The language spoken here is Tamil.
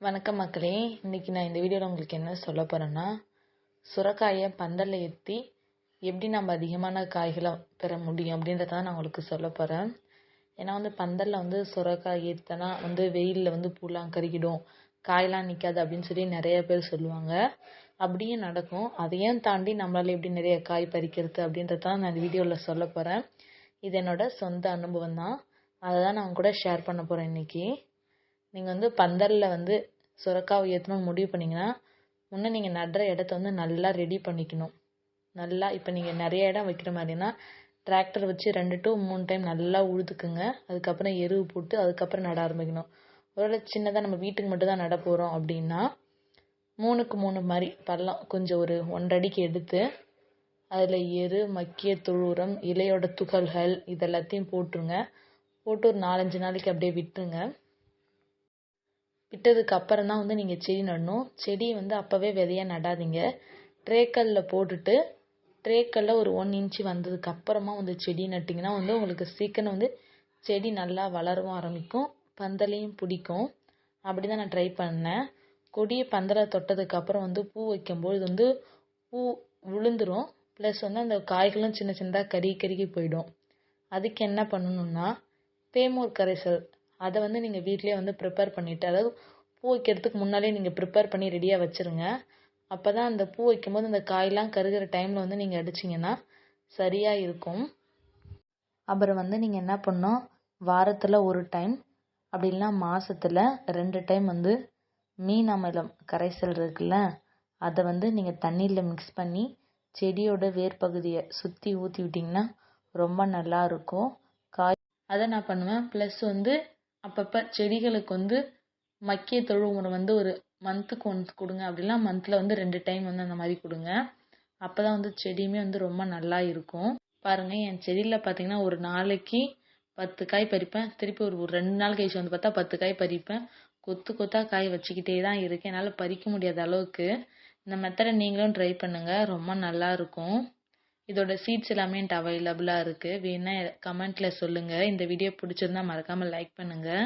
வணக்கம் மக்களே. இன்னைக்கு நான் இந்த வீடியோவில் உங்களுக்கு என்ன சொல்ல போகிறேன்னா, சுரைக்காயை பந்தலில் ஏற்றி எப்படி நம்ம அதிகமான காய்களை பெற முடியும் அப்படின்றத நான் உங்களுக்கு சொல்ல போகிறேன். ஏன்னா பந்தலில் சுரைக்காய் ஏற்றினா வெயிலில் பூலாம் கருகிடும், காயெலாம் நிற்காது அப்படின்னு சொல்லி நிறைய பேர் சொல்லுவாங்க. அப்படியே நடக்கும். அதையும் தாண்டி நம்மளால் எப்படி நிறைய காய் பறிக்கிறது அப்படின்றதான் நான் இந்த வீடியோவில் சொல்ல போகிறேன். இது என்னோட சொந்த அனுபவம் தான். அதை தான் நான் கூட ஷேர் பண்ண போகிறேன் இன்றைக்கி. நீங்கள் பந்தலில் சுரைக்காவை ஏற்றணும்னு முடிவு பண்ணிங்கன்னா, முன்னே நீங்கள் நடுற இடத்த நல்லா ரெடி பண்ணிக்கணும். நல்லா இப்போ நீங்கள் நிறைய இடம் வைக்கிற மாதிரினா டிராக்டர் வச்சு 2 to 3 டைம் நல்லா உழுதுக்குங்க. அதுக்கப்புறம் எருவு போட்டு அதுக்கப்புறம் நட ஆரம்பிக்கணும். ஒருவேளை சின்னதாக நம்ம வீட்டுக்கு மட்டும் தான் நட போகிறோம் அப்படின்னா 3க்கு 3 மாதிரி பள்ளம் கொஞ்சம் ஒரு 1.5 அடிக்கு எடுத்து அதில் எரு, மக்கிய தொழு உரம், இலையோட துகள்கள் இதெல்லாத்தையும் போட்டுருங்க. போட்டு ஒரு 4-5 நாளைக்கு அப்படியே விட்டுருங்க. விட்டதுக்கு அப்புறம் தான் நீங்கள் செடி நடணும். செடி அப்போவே விதையாக நடாதீங்க. ட்ரேக்கல்லில் போட்டுட்டு ட்ரேக்கல்லில் ஒரு 1 இன்ச்சு வந்ததுக்கு அப்புறமா செடி நட்டிங்கன்னா உங்களுக்கு சீக்கிரம் செடி நல்லா வளரவும் ஆரம்பிக்கும், பந்தலையும் பிடிக்கும். அப்படி தான் நான் ட்ரை பண்ணேன். கொடியை பந்தலை தொட்டதுக்கு அப்புறம் பூ வைக்கும்போது பூ விழுந்துடும். ப்ளஸ் அந்த காய்களும் சின்ன சின்னதாக கருகி போயிடும். அதுக்கு என்ன பண்ணணும்னா, தேமூர் கரைசல் அதை நீங்கள் வீட்டிலே ப்ரிப்பேர் பண்ணிவிட்டு, அதாவது பூ வைக்கிறதுக்கு முன்னாலே நீங்கள் ப்ரிப்பேர் பண்ணி ரெடியாக வச்சுருங்க. அப்போ தான் அந்த பூ வைக்கும்போது அந்த காயெலாம் கருகிற டைமில் நீங்கள் அடிச்சிங்கன்னா சரியாக இருக்கும். அப்புறம் நீங்கள் என்ன பண்ணணும், வாரத்தில் 1 டைம் அப்படி இல்லைனா மாதத்தில் 2 டைம் மீன் அமிலம் கரைசல் இருக்குல்ல, அதை நீங்கள் தண்ணியில் மிக்ஸ் பண்ணி செடியோட வேர் பகுதியை சுற்றி ஊற்றி விட்டிங்கன்னா ரொம்ப நல்லா இருக்கும் காய். அதை நான் பண்ணுவேன். ப்ளஸ் அப்பப்போ செடிகளுக்கு மக்கிய தொழு உரம் ஒரு மந்த்துக்கு ஒன்ஸ் கொடுங்க. அப்படின்னா மந்தில் 2 டைம் அந்த மாதிரி கொடுங்க. அப்போ தான் செடியுமே ரொம்ப நல்லா இருக்கும். பாருங்கள், என் செடியில் பார்த்தீங்கன்னா ஒரு நாளைக்கு 10 காய் பறிப்பேன். திருப்பி ஒரு 2 நாள் கழிச்சு பார்த்தா 10 காய் பறிப்பேன். கொத்து கொத்தாக காய் வச்சுக்கிட்டே தான் இருக்கேன். என்னால் பறிக்க முடியாத அளவுக்கு. இந்த மெத்தடை நீங்களும் ட்ரை பண்ணுங்கள், ரொம்ப நல்லா இருக்கும். இதோட சீட்ஸ் எல்லாமே என்கிட்ட அவைலபிளாக இருக்குது. வேணா கமெண்ட்டில் சொல்லுங்கள். இந்த வீடியோ பிடிச்சிருந்தா மறக்காமல் லைக் பண்ணுங்கள்.